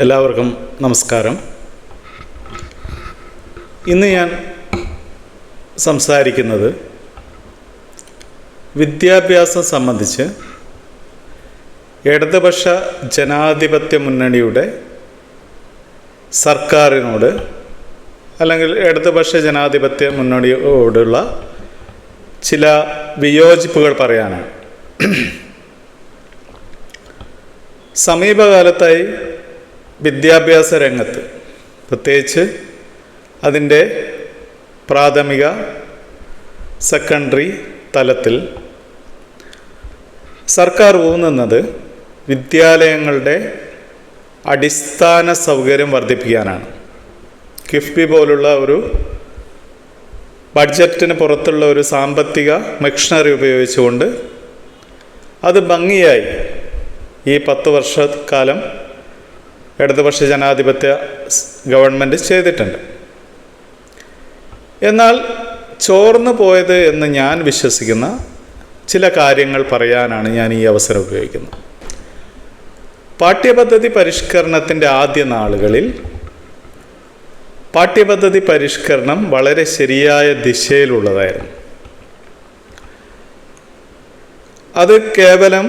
എല്ലാവർക്കും നമസ്കാരം. ഇന്ന് ഞാൻ സംസാരിക്കുന്നത് വിദ്യാഭ്യാസം സംബന്ധിച്ച് ഇടതുപക്ഷ ജനാധിപത്യ മുന്നണിയുടെ സർക്കാരിനോട് അല്ലെങ്കിൽ ഇടതുപക്ഷ ജനാധിപത്യ മുന്നണിയോടുള്ള ചില വിയോജിപ്പുകൾ പറയാനാണ്. സമീപകാലത്തായി വിദ്യാഭ്യാസ രംഗത്ത്, പ്രത്യേകിച്ച് അതിൻ്റെ പ്രാഥമിക സെക്കൻഡറി തലത്തിൽ സർക്കാർ ഊന്നുന്നത് വിദ്യാലയങ്ങളുടെ അടിസ്ഥാന സൗകര്യം വർദ്ധിപ്പിക്കാനാണ്. കിഫ്ബി പോലുള്ള ഒരു ബഡ്ജറ്റിന് പുറത്തുള്ള ഒരു സാമ്പത്തിക മെഷീനറി ഉപയോഗിച്ചുകൊണ്ട് അത് ഭംഗിയായി ഈ 10 വർഷക്കാലം ഇടതുപക്ഷ ജനാധിപത്യ ഗവൺമെൻറ് ചെയ്തിട്ടുണ്ട്. എന്നാൽ ചോർന്നു പോയത് എന്ന് ഞാൻ വിശ്വസിക്കുന്ന ചില കാര്യങ്ങൾ പറയാനാണ് ഞാൻ ഈ അവസരം ഉപയോഗിക്കുന്നത്. പാഠ്യപദ്ധതി പരിഷ്കരണത്തിൻ്റെ ആദ്യ നാളുകളിൽ പാഠ്യപദ്ധതി പരിഷ്കരണം വളരെ ശരിയായ ദിശയിലുള്ളതായിരുന്നു. അത് കേവലം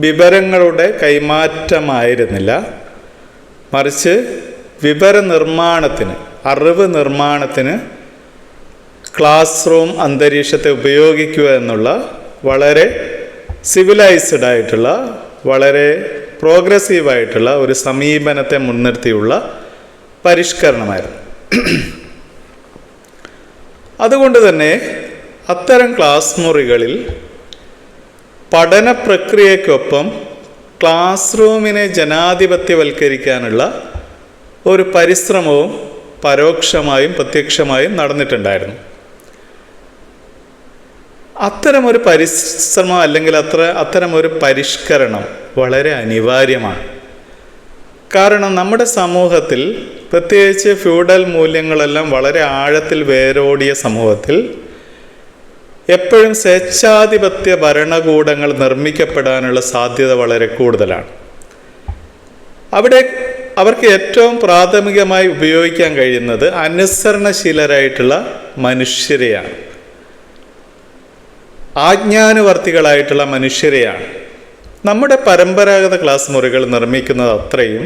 വിവരങ്ങളുടെ കൈമാറ്റമായിരുന്നില്ല, മറിച്ച് അറിവ് നിർമ്മാണത്തിന് ക്ലാസ് റൂം അന്തരീക്ഷത്തെ ഉപയോഗിക്കുക എന്നുള്ള വളരെ സിവിലൈസ്ഡ് ആയിട്ടുള്ള, വളരെ പ്രോഗ്രസീവായിട്ടുള്ള ഒരു സമീപനത്തെ മുൻനിർത്തിയുള്ള പരിഷ്കരണമായിരുന്നു. അതുകൊണ്ട് തന്നെ അത്തരം ക്ലാസ് മുറികളിൽ പഠന പ്രക്രിയയ്ക്കൊപ്പം ക്ലാസ് റൂമിനെ ജനാധിപത്യവൽക്കരിക്കാനുള്ള ഒരു പരിശ്രമവും പരോക്ഷമായും പ്രത്യക്ഷമായും നടന്നിട്ടുണ്ടായിരുന്നു. അത്തരമൊരു പരിശ്രമം അല്ലെങ്കിൽ അത്തരമൊരു പരിഷ്കരണം വളരെ അനിവാര്യമാണ്. കാരണം നമ്മുടെ സമൂഹത്തിൽ, പ്രത്യേകിച്ച് ഫ്യൂഡൽ മൂല്യങ്ങളെല്ലാം വളരെ ആഴത്തിൽ വേരോടിയ സമൂഹത്തിൽ എപ്പോഴും സ്വേച്ഛാധിപത്യ ഭരണകൂടങ്ങൾ നിർമ്മിക്കപ്പെടാനുള്ള സാധ്യത വളരെ കൂടുതലാണ്. അവിടെ അവർക്ക് ഏറ്റവും പ്രാഥമികമായി ഉപയോഗിക്കാൻ കഴിയുന്നത് അനുസരണശീലരായിട്ടുള്ള മനുഷ്യരെയാണ്, ആജ്ഞാനുവർത്തികളായിട്ടുള്ള മനുഷ്യരെയാണ്. നമ്മുടെ പരമ്പരാഗത ക്ലാസ് മുറികൾ നിർമ്മിക്കുന്നത് അത്രയും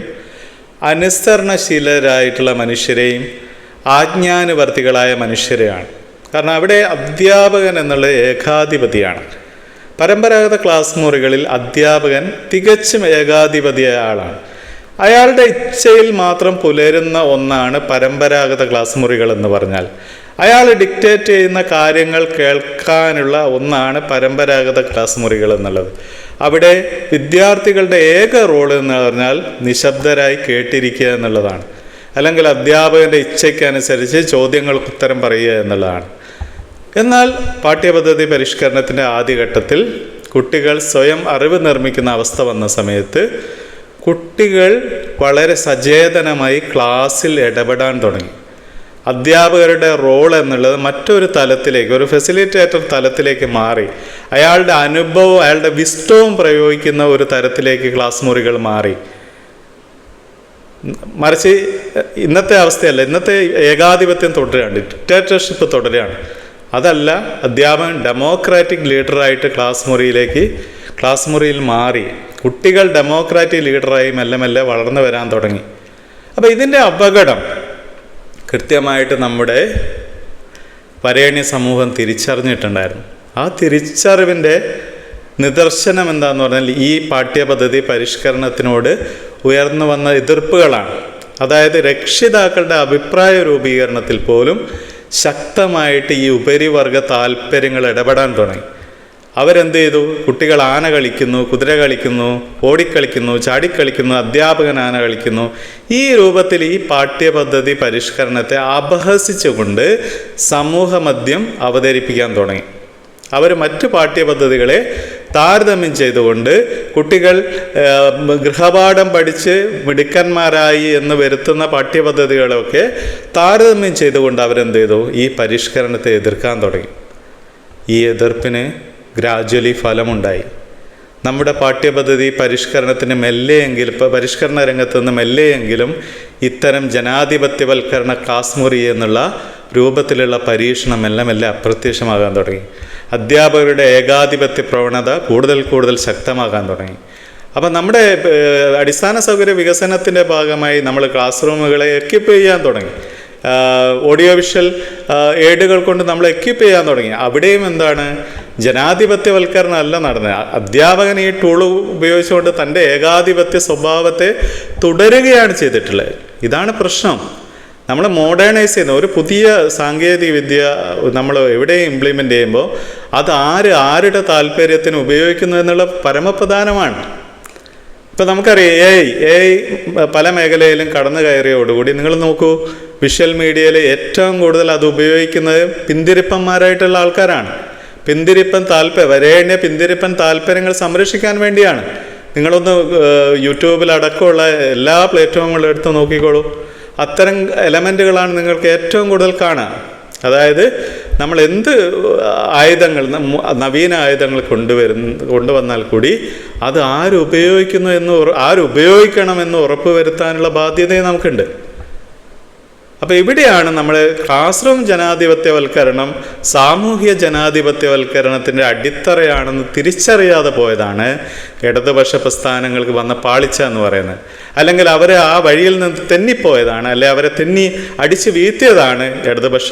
അനുസരണശീലരായിട്ടുള്ള മനുഷ്യരെയും ആജ്ഞാനുവർത്തികളായ മനുഷ്യരെയാണ്. കാരണം അവിടെ അധ്യാപകൻ എന്നുള്ള ഏകാധിപതിയാണ്. പരമ്പരാഗത ക്ലാസ് മുറികളിൽ അധ്യാപകൻ തികച്ചും ഏകാധിപതിയായ ആളാണ്. അയാളുടെ ഇച്ഛയിൽ മാത്രം പുലരുന്ന ഒന്നാണ് പരമ്പരാഗത ക്ലാസ് മുറികൾ എന്ന് പറഞ്ഞാൽ. അയാൾ ഡിക്റ്റേറ്റ് ചെയ്യുന്ന കാര്യങ്ങൾ കേൾക്കാനുള്ള ഒന്നാണ് പരമ്പരാഗത ക്ലാസ് മുറികൾ എന്നുള്ളത്. അവിടെ വിദ്യാർത്ഥികളുടെ ഏക റോള് എന്ന് പറഞ്ഞാൽ നിശബ്ദരായി കേട്ടിരിക്കുക എന്നുള്ളതാണ്, അല്ലെങ്കിൽ അധ്യാപകൻ്റെ ഇച്ഛയ്ക്കനുസരിച്ച് ചോദ്യങ്ങൾക്ക് ഉത്തരം പറയുക എന്നുള്ളതാണ്. എന്നാൽ പാഠ്യപദ്ധതി പരിഷ്കരണത്തിൻ്റെ ആദ്യഘട്ടത്തിൽ കുട്ടികൾ സ്വയം അറിവ് നിർമ്മിക്കുന്ന അവസ്ഥ വന്ന സമയത്ത് കുട്ടികൾ വളരെ സചേതനമായി ക്ലാസ്സിൽ ഇടപെടാൻ തുടങ്ങി. അധ്യാപകരുടെ റോൾ എന്നുള്ളത് മറ്റൊരു തലത്തിലേക്ക്, ഒരു ഫെസിലിറ്റേറ്റർ തലത്തിലേക്ക് മാറി. അയാളുടെ അനുഭവവും അയാളുടെ വിസ്റ്റവും പ്രയോഗിക്കുന്ന ഒരു തരത്തിലേക്ക് ക്ലാസ് മുറികൾ മാറി. മറിച്ച് ഇന്നത്തെ അവസ്ഥയല്ല, ഇന്നത്തെ ഏകാധിപത്യം തുടരുകയാണ്, ഡിക്റ്റേറ്റർഷിപ്പ് തുടരുകയാണ്. അതല്ല, അധ്യാപകൻ ഡെമോക്രാറ്റിക് ലീഡറായിട്ട് ക്ലാസ് മുറിയിൽ മാറി. കുട്ടികൾ ഡെമോക്രാറ്റിക് ലീഡറായി മെല്ലെ മെല്ലെ വളർന്നു വരാൻ തുടങ്ങി. അപ്പോൾ ഇതിൻ്റെ അപകടം കൃത്യമായിട്ട് നമ്മുടെ വരേണ്യ സമൂഹം തിരിച്ചറിഞ്ഞിട്ടുണ്ടായിരുന്നു. ആ തിരിച്ചറിവിൻ്റെ നിദർശനം എന്താന്ന് പറഞ്ഞാൽ ഈ പാഠ്യപദ്ധതി പരിഷ്കരണത്തിനോട് ഉയർന്നു വന്ന എതിർപ്പുകളാണ്. അതായത് രക്ഷിതാക്കളുടെ അഭിപ്രായ രൂപീകരണത്തിൽ പോലും ശക്തമായിട്ട് ഈ ഉപരിവർഗ താല്പര്യങ്ങൾ ഇടപെടാൻ തുടങ്ങി. അവരെന്ത് ചെയ്തു? കുട്ടികൾ ആന കളിക്കുന്നു, കുതിര കളിക്കുന്നു, ഓടിക്കളിക്കുന്നു, ചാടിക്കളിക്കുന്നു, അധ്യാപകൻ ആന കളിക്കുന്നു. ഈ രൂപത്തിൽ ഈ പാഠ്യപദ്ധതി പരിഷ്കരണത്തെ അപഹസിച്ചുകൊണ്ട് സമൂഹമധ്യം അവതരിപ്പിക്കാൻ തുടങ്ങി. അവർ മറ്റു പാഠ്യപദ്ധതികളെ താരതമ്യം ചെയ്തുകൊണ്ട് കുട്ടികൾ ഗൃഹപാഠം പഠിച്ച് മിടുക്കന്മാരായി എന്ന് വരുത്തുന്ന പാഠ്യപദ്ധതികളൊക്കെ താരതമ്യം ചെയ്തുകൊണ്ട് അവരെന്ത് ചെയ്തു? ഈ പരിഷ്കരണത്തെ എതിർക്കാൻ തുടങ്ങി. ഈ എതിർപ്പിന് ഗ്രാജ്വലി ഫലമുണ്ടായി. നമ്മുടെ പാഠ്യപദ്ധതി പരിഷ്കരണ രംഗത്ത് നിന്ന് മെല്ലെയെങ്കിലും ഇത്തരം ജനാധിപത്യവൽക്കരണ ക്ലാസ് മുറി എന്നുള്ള രൂപത്തിലുള്ള പരീക്ഷണം മെല്ലെ അപ്രത്യക്ഷമാകാൻ തുടങ്ങി. അധ്യാപകരുടെ ഏകാധിപത്യ പ്രവണത കൂടുതൽ ശക്തമാകാൻ തുടങ്ങി. അപ്പം നമ്മുടെ അടിസ്ഥാന സൗകര്യ വികസനത്തിൻ്റെ ഭാഗമായി നമ്മൾ ക്ലാസ് റൂമുകളെ എക്യുപ്പ് ചെയ്യാൻ തുടങ്ങി. ഓഡിയോ വിഷ്വൽ ഏഡുകൾ കൊണ്ട് നമ്മൾ എക്യുപ്പ് ചെയ്യാൻ തുടങ്ങി. അവിടെയും എന്താണ്, ജനാധിപത്യവൽക്കരണം അല്ല നടന്നത്. അധ്യാപകൻ ഈ ടൂൾ ഉപയോഗിച്ചുകൊണ്ട് തൻ്റെ ഏകാധിപത്യ സ്വഭാവത്തെ തുടരുകയാണ് ചെയ്തിട്ടുള്ളത്. ഇതാണ് പ്രശ്നം. നമ്മൾ മോഡേണൈസ് ചെയ്യുന്ന ഒരു പുതിയ സാങ്കേതിക വിദ്യ നമ്മൾ എവിടെ ഇംപ്ലിമെൻ്റ് ചെയ്യുമ്പോൾ അത് ആരുടെ താല്പര്യത്തിന് ഉപയോഗിക്കുന്നു എന്നുള്ള പരമപ്രധാനമാണ്. ഇപ്പം നമുക്കറിയാം AI പല മേഖലയിലും കടന്നു കയറിയോടുകൂടി നിങ്ങൾ നോക്കൂ, വിഷ്വൽ മീഡിയയിൽ ഏറ്റവും കൂടുതൽ അത് ഉപയോഗിക്കുന്നത് പിന്തിരിപ്പന്മാരായിട്ടുള്ള ആൾക്കാരാണ്. വരേണ്യ പിന്തിരിപ്പൻ താല്പര്യങ്ങൾ സംരക്ഷിക്കാൻ വേണ്ടിയാണ്. നിങ്ങളൊന്ന് യൂട്യൂബിലടക്കമുള്ള എല്ലാ പ്ലാറ്റ്ഫോമുകളും എടുത്ത് നോക്കിക്കോളൂ. അത്തരം എലമെൻറ്റുകളാണ് നിങ്ങൾക്ക് ഏറ്റവും കൂടുതൽ കാണുക. അതായത് നമ്മൾ എന്ത് നവീന ആയുധങ്ങൾ കൊണ്ടുവന്നാൽ കൂടി അത് ആരുപയോഗിക്കണമെന്ന് ഉറപ്പ് വരുത്താനുള്ള ബാധ്യതയും നമുക്കുണ്ട്. അപ്പോൾ ഇവിടെയാണ് നമ്മൾ ക്ലാസ് റൂം ജനാധിപത്യവൽക്കരണം സാമൂഹ്യ ജനാധിപത്യവൽക്കരണത്തിൻ്റെ അടിത്തറയാണെന്ന് തിരിച്ചറിയാതെ പോയതാണ് ഇടതുപക്ഷ പ്രസ്ഥാനങ്ങൾക്ക് വന്ന പാളിച്ച എന്ന് പറയുന്നത്. അല്ലെങ്കിൽ അവരെ ആ വഴിയിൽ നിന്ന് തെന്നിപ്പോയതാണ്, അല്ലെ അവരെ അടിച്ചു വീഴ്ത്തിയതാണ് ഇടതുപക്ഷ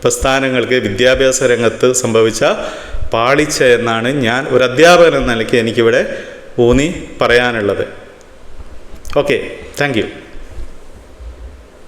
പ്രസ്ഥാനങ്ങൾക്ക് വിദ്യാഭ്യാസ രംഗത്ത് സംഭവിച്ച പാളിച്ച എന്നാണ് ഞാൻ ഒരു അധ്യാപകൻ എന്ന നിലയ്ക്ക് എനിക്കിവിടെ ഊന്നി പറയാനുള്ളത്. Okay, thank you.